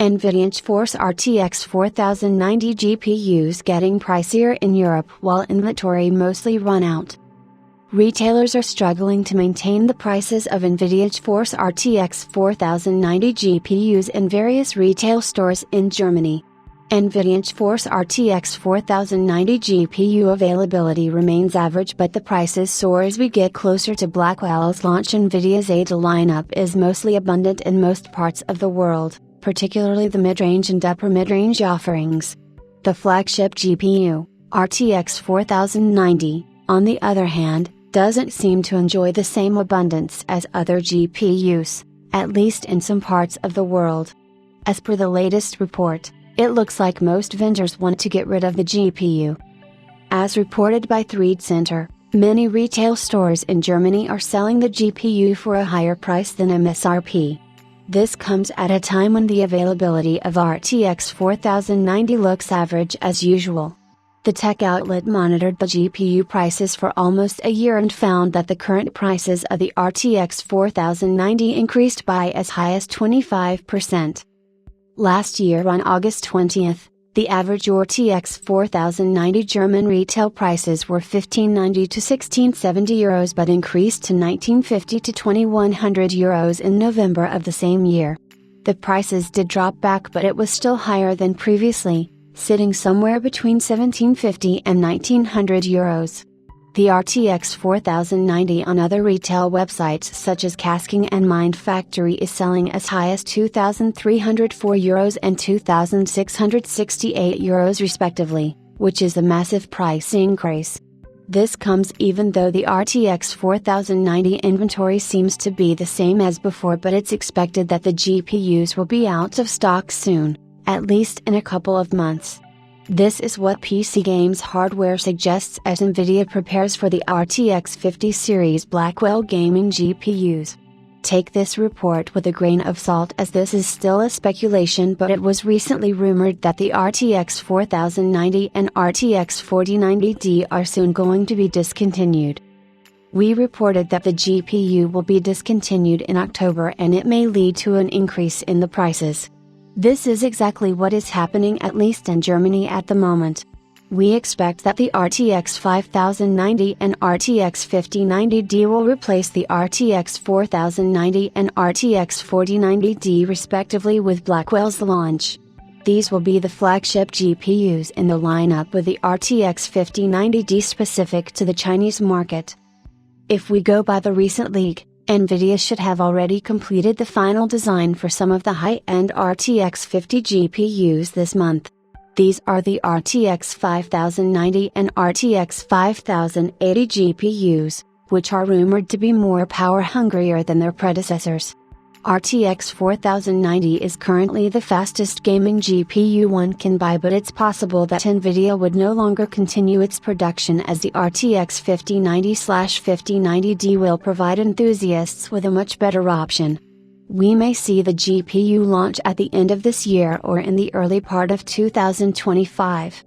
NVIDIA GeForce RTX 4090 GPUs getting pricier in Europe while inventory mostly run out. Retailers are struggling to maintain the prices of NVIDIA GeForce RTX 4090 GPUs in various retail stores in Germany. NVIDIA GeForce RTX 4090 GPU availability remains average, but the prices soar as we get closer to Blackwell's launch. NVIDIA's ADA lineup is mostly abundant in most parts of the world, particularly the mid-range and upper mid-range offerings. The flagship GPU, RTX 4090, on the other hand, doesn't seem to enjoy the same abundance as other GPUs, at least in some parts of the world. As per the latest report, it looks like most vendors want to get rid of the GPU. As reported by Thread Center, many retail stores in Germany are selling the GPU for a higher price than MSRP. This comes at a time when the availability of RTX 4090 looks average as usual. The tech outlet monitored the GPU prices for almost a year and found that the current prices of the RTX 4090 increased by as high as 25%. Last year on August 20th, the average RTX 4090 German retail prices were €1590 to €1670 but increased to €1950 to €2100 in November of the same year. The prices did drop back, but it was still higher than previously, sitting somewhere between €1750 and €1900. The RTX 4090 on other retail websites such as Casking and Mind Factory is selling as high as €2,304 and €2,668 respectively, which is a massive price increase. This comes even though the RTX 4090 inventory seems to be the same as before, but it's expected that the GPUs will be out of stock soon, at least in a couple of months. This is what PC Games Hardware suggests as NVIDIA prepares for the RTX 50 series Blackwell gaming GPUs. Take this report with a grain of salt, as this is still a speculation, but it was recently rumored that the RTX 4090 and RTX 4090D are soon going to be discontinued. We reported that the GPU will be discontinued in October and it may lead to an increase in the prices. This is exactly what is happening, at least in Germany at the moment. We expect that the RTX 5090 and RTX 5090D will replace the RTX 4090 and RTX 4090D respectively with Blackwell's launch. These will be the flagship GPUs in the lineup, with the RTX 5090D specific to the Chinese market. If we go by the recent leak, NVIDIA should have already completed the final design for some of the high-end RTX 50 GPUs this month. These are the RTX 5090 and RTX 5080 GPUs, which are rumored to be more power-hungrier than their predecessors. RTX 4090 is currently the fastest gaming GPU one can buy, but it's possible that NVIDIA would no longer continue its production, as the RTX 5090/5090D will provide enthusiasts with a much better option. We may see the GPU launch at the end of this year or in the early part of 2025.